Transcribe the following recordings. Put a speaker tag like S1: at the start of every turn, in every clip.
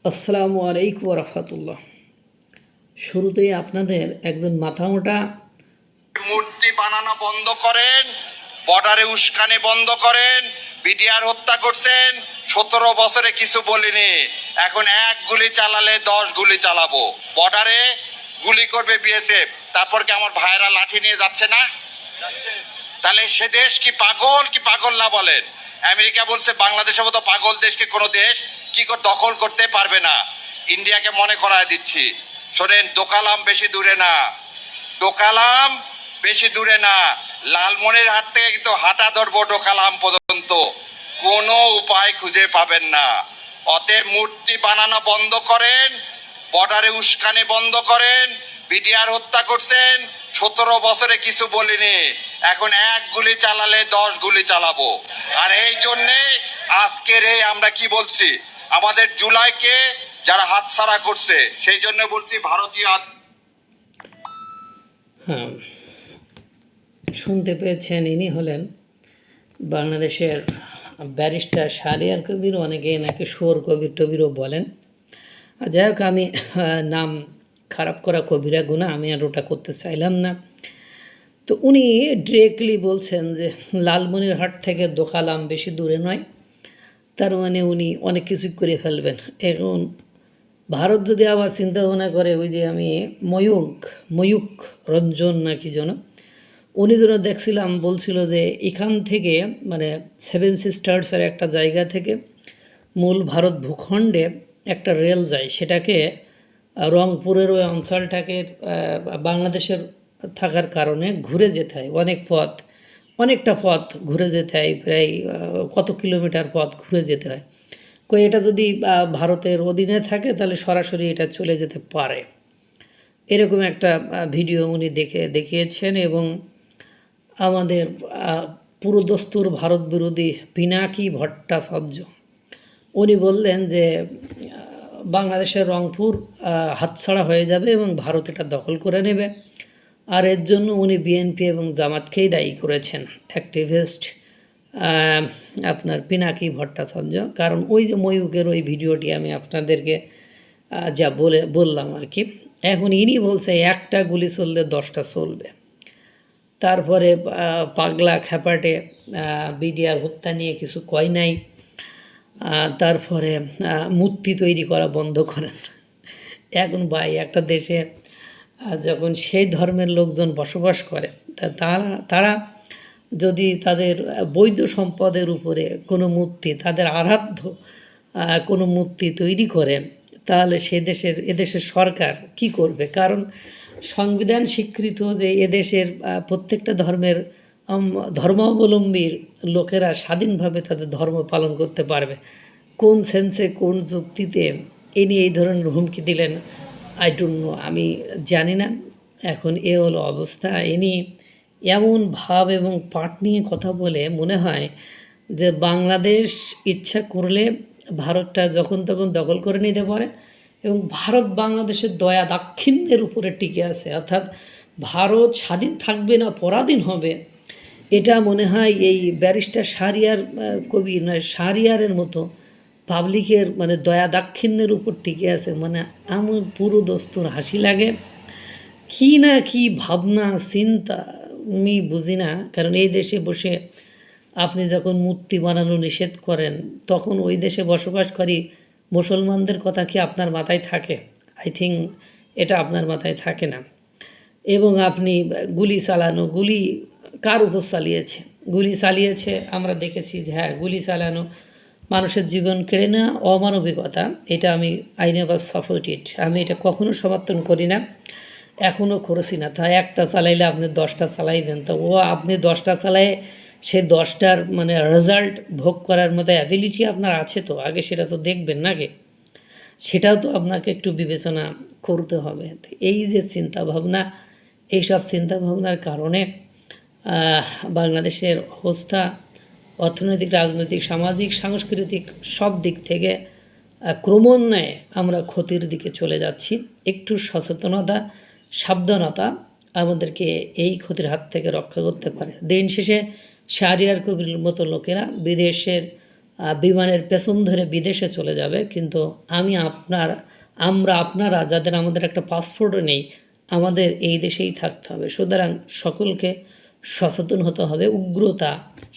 S1: আসসালামু আলাইকুম রহমতুল্লাহ। শুরুতেই আপনাদের একজন মাথামোটা
S2: মূর্তি বানানো বন্ধ করেন, বর্ডারে উস্কানি বন্ধ করেন। বিডিআর হত্যা করছেন, 17 বছরে কিছু বলিনি, এখন এক গুলি চালালে 10 গুলি চালাবো। বর্ডারে গুলি করবে বিএসএফ, তারপর কি আমার ভাইরা লাঠি নিয়ে যাচ্ছে না? তাহলে সে দেশ কি পাগল কি পাগল না বলেন? আমেরিকা বলছে বাংলাদেশের মতো পাগল দেশকে কোনো দেশ কি করে দখল করতে পারবে না। ইন্ডিয়াকে মনে করায় দিচ্ছি, শোনেন, দোকালাম বেশি দূরে না, ডোকালাম বেশি দূরে না। লালমনিরহাট থেকে কিন্তু হাঁটা ধরবো ডোকালাম পর্যন্ত, কোনো উপায় খুঁজে পাবেন না। অতএব মূর্তি বানানো বন্ধ করেন, বর্ডারে উস্কানি বন্ধ করেন। বিডিআর হত্যা করছেন, 17 বছরে কিছু বলিনি, এখন এক গুলি চালালে 10 গুলি চালাবো। আর এই জন্যে আজকের এই আমরা কি বলছি, আমাদের জুলাইকে যারা হাতছাড়া করছে সেই জন্য বলছি ভারতীয়।
S1: হ্যাঁ, শুনতে পেয়েছেন, ইনি হলেন বাংলাদেশের ব্যারিস্টার শাহরিয়ার কবির, অনেকে এনাকে শোর কবির টবিরও বলেন। যাই হোক, আমি নাম খারাপ করা কবিরা গুণা, আমি আর ওটা করতে চাইলাম না। তো উনি ডিরেক্টলি বলছেন যে লালমনিরহাট থেকে দোকালাম বেশি দূরে নয়, তার মানে উনি অনেক কিছু করে ফেলবেন। এখন ভারত যদি আবার চিন্তা ভাবনা করে, ওই যে আমি ময়ূক রঞ্জন নাকি যেন, উনি যেন দেখছিলাম বলছিল যে এখান থেকে মানে 7 সিস্টার্সের একটা জায়গা থেকে মূল ভারত ভূখণ্ডে একটা রেল যায়, সেটাকে রংপুরের ওই অঞ্চলটাকে বাংলাদেশের থাকার কারণে ঘুরে যেতে হয়, অনেকটা পথ ঘুরে যেতে হয়, প্রায় কত কিলোমিটার পথ ঘুরে যেতে হয়। এটা যদি ভারতের অধীনে থাকে তাহলে সরাসরি এটা চলে যেতে পারে, এরকম একটা ভিডিও উনি দেখিয়েছেন। এবং আমাদের পুরোদস্তুর ভারত বিরোধী পিনাকি ভট্টাচার্য উনি বললেন যে বাংলাদেশের রংপুর হাতছাড়া হয়ে যাবে এবং ভারত এটা দখল করে নেবে। আর এর জন্য উনি বিএনপি এবং জামাতকেই দায়ী করেছেন, অ্যাক্টিভিস্ট আপনার পিনাকি ভট্টাচার্য। কারণ ওই যে ময়ূকের ওই ভিডিওটি আমি আপনাদেরকে যা বললাম আর কি, এখন ইনি বলছে একটা গুলি চললে 10টা চলবে। তারপরে পাগলা খ্যাপাটে বিডিআর হত্যা নিয়ে কিছু কয় নাই। তারপরে মূর্তি তৈরি করা বন্ধ করেন। এখন ভাই, একটা দেশে যখন সেই ধর্মের লোকজন বসবাস করে, তারা যদি তাদের বৈধ সম্পদের উপরে কোনো মূর্তি, তাদের আরাধ্য কোনো মূর্তি তৈরি করে, তাহলে এদেশের সরকার কি করবে? কারণ সংবিধান স্বীকৃত যে এদেশের প্রত্যেকটা ধর্মাবলম্বীর লোকেরা স্বাধীনভাবে তাদের ধর্ম পালন করতে পারবে। কোন সেন্সে, কোন যুক্তিতে ইনি এই ধরনের হুমকি দিলেন, আই ডোন্ট নো, আমি জানি না। এখন এ হলো অবস্থা। ইনি এমন ভাব এবং পাঠ নিয়ে কথা বলে মনে হয় যে বাংলাদেশ ইচ্ছা করলে ভারতটা যখন তখন দখল করে নিতে পারে এবং ভারত বাংলাদেশের দয়া দাক্ষিণ্যের উপরে টিকে আছে, অর্থাৎ ভারত স্বাধীন থাকবে না, পরাধীন হবে। এটা মনে হয় এই ব্যারিস্টার শাহরিয়ারের মতো পাবলিকের মানে দয়া দাক্ষিণ্যের উপর টিকে আছে। মানে আমার পুরো দস্তুর হাসি লাগে, কি না কি ভাবনা চিন্তা আমি বুঝি না। কারণ এই দেশে বসে আপনি যখন মূর্তি বানানো নিষেধ করেন, তখন ওই দেশে বসবাসকারী মুসলমানদের কথা কি আপনার মাথায় থাকে? আই থিঙ্ক এটা আপনার মাথায় থাকে না। এবং আপনি গুলি কার উপর চালিয়েছে? গুলি চালিয়েছে আমরা দেখেছি যে হ্যাঁ, গুলি চালানো মানুষের জীবন কেড়ে নেওয়া অমানবিকতা, এটা আমি আই নেভার সাপোর্ট ইট, আমি এটা কখনো সমর্থন করি না, এখনও করেছি না। তাই একটা চালাইলে আপনি 10টা চালাইবেন, তো আপনি 10টা চালায় সে 10টার মানে রেজাল্ট ভোগ করার মতো অ্যাবিলিটি আপনার আছে তো আগে সেটা তো দেখবেন নাকি? সেটাও তো আপনাকে একটু বিবেচনা করতে হবে। এই যে চিন্তাভাবনা, এইসব চিন্তাভাবনার কারণে বাংলাদেশের অবস্থা অর্থনৈতিক, রাজনৈতিক, সামাজিক, সাংস্কৃতিক সব দিক থেকে ক্রমান্বয়ে আমরা ক্ষতির দিকে চলে যাচ্ছি। একটু সচেতনতা, সাবধানতা আমাদেরকে এই ক্ষতির হাত থেকে রক্ষা করতে পারে। দিন শেষে শাহরিয়ার কবির মতো লোকেরা বিদেশের বিমানের পেছন ধরে বিদেশে চলে যাবে, কিন্তু আপনারা যাদের আমাদের একটা পাসপোর্টও নেই, আমাদের এই দেশেই থাকতে হবে। সুতরাং সকলকে সচেতন হতে হবে। উগ্রতা,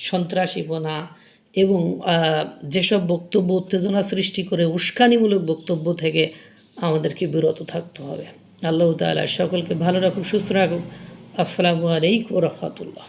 S1: সন্ত্রাসীপনা এবং যেসব বক্তব্য উত্তেজনা সৃষ্টি করে উস্কানিমূলক বক্তব্য থেকে আমাদেরকে বিরত থাকতে হবে। আল্লাহ তাআলা সকলকে ভালো রাখুক, সুস্থ রাখুক। আসসালামু আলাইকুম ওয়া রাহমাতুল্লাহ।